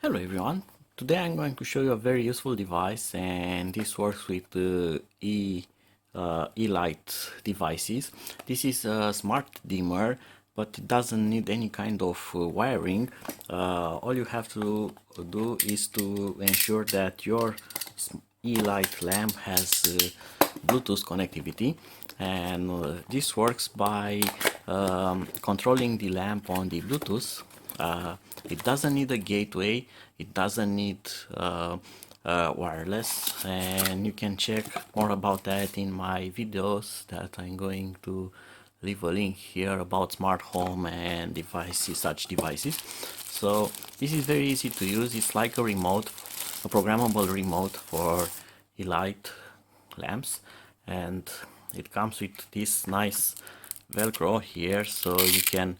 Hello everyone, today I'm going to show you a very useful device, and this works with Yeelight devices. This is a smart dimmer, but it doesn't need any kind of wiring. All you have to do is to ensure that your Yeelight lamp has Bluetooth connectivity, and this works by controlling the lamp on the Bluetooth. It doesn't need a gateway, it doesn't need wireless, and you can check more about that in my videos that I'm going to leave a link here about smart home and devices, such devices. So this is very easy to use. It's like a remote, a programmable remote for Yeelight lamps, and it comes with this nice velcro here, so you can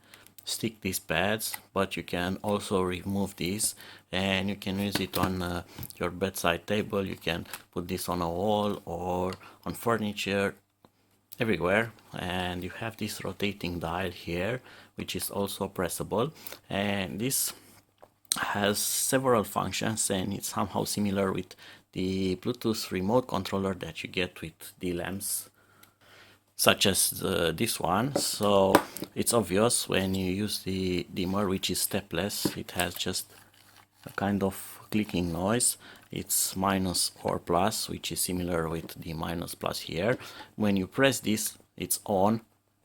stick these pads, but you can also remove these and you can use it on your bedside table. You can put this on a wall or on furniture, everywhere. And you have this rotating dial here, which is also pressable, and this has several functions, and it's somehow similar with the Bluetooth remote controller that you get with the lamps, such as this one. So it's obvious when you use the dimmer, which is stepless. It has just a kind of clicking noise. It's minus or plus, which is similar with the minus plus here. When you press this, it's on,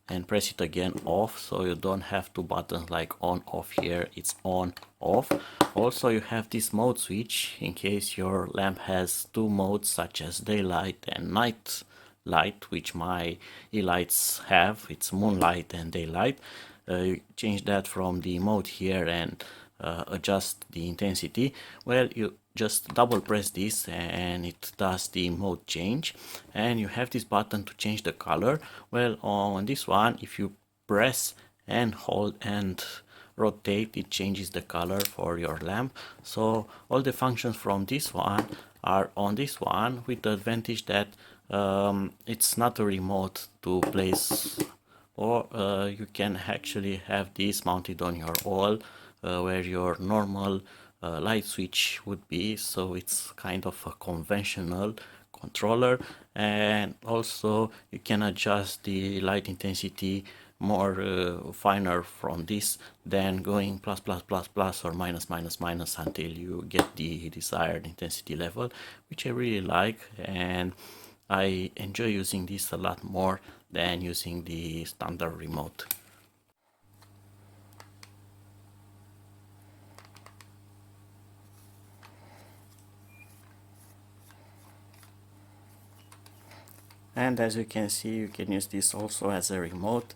and press it again off, so you don't have two buttons like on off here. It's on off. Also, you have this mode switch in case your lamp has two modes, such as daylight and night light, which my Yeelights have. It's moonlight and daylight. You change that from the mode here and adjust the intensity. Well, you just double press this and it does the mode change, and you have this button to change the color. Well, on this one, if you press and hold and rotate, it changes the color for your lamp. So all the functions from this one are on this one, with the advantage that it's not a remote to place, or you can actually have this mounted on your wall where your normal light switch would be. So it's kind of a conventional controller, and also you can adjust the light intensity more finer from this than going plus plus plus plus or minus minus minus until you get the desired intensity level, which I really like, and I enjoy using this a lot more than using the standard remote. And as you can see, you can use this also as a remote,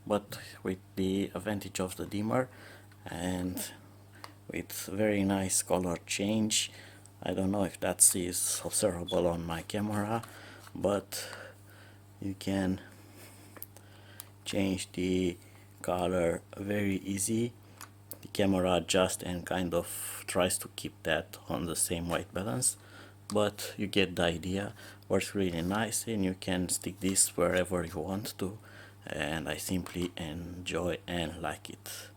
but with the advantage of the dimmer and with very nice color change. I don't know if that is observable on my camera, but you can change the color very easy. The camera adjusts and kind of tries to keep that on the same white balance, but you get the idea. Works really nice, and you can stick this wherever you want to, and I simply enjoy and like it.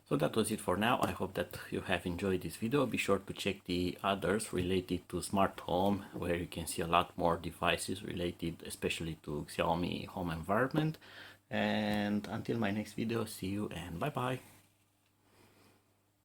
So that was it for now. I hope that you have enjoyed this video. Be sure to check the others related to smart home, where you can see a lot more devices related especially to Xiaomi home environment. And until my next video, see you and bye bye.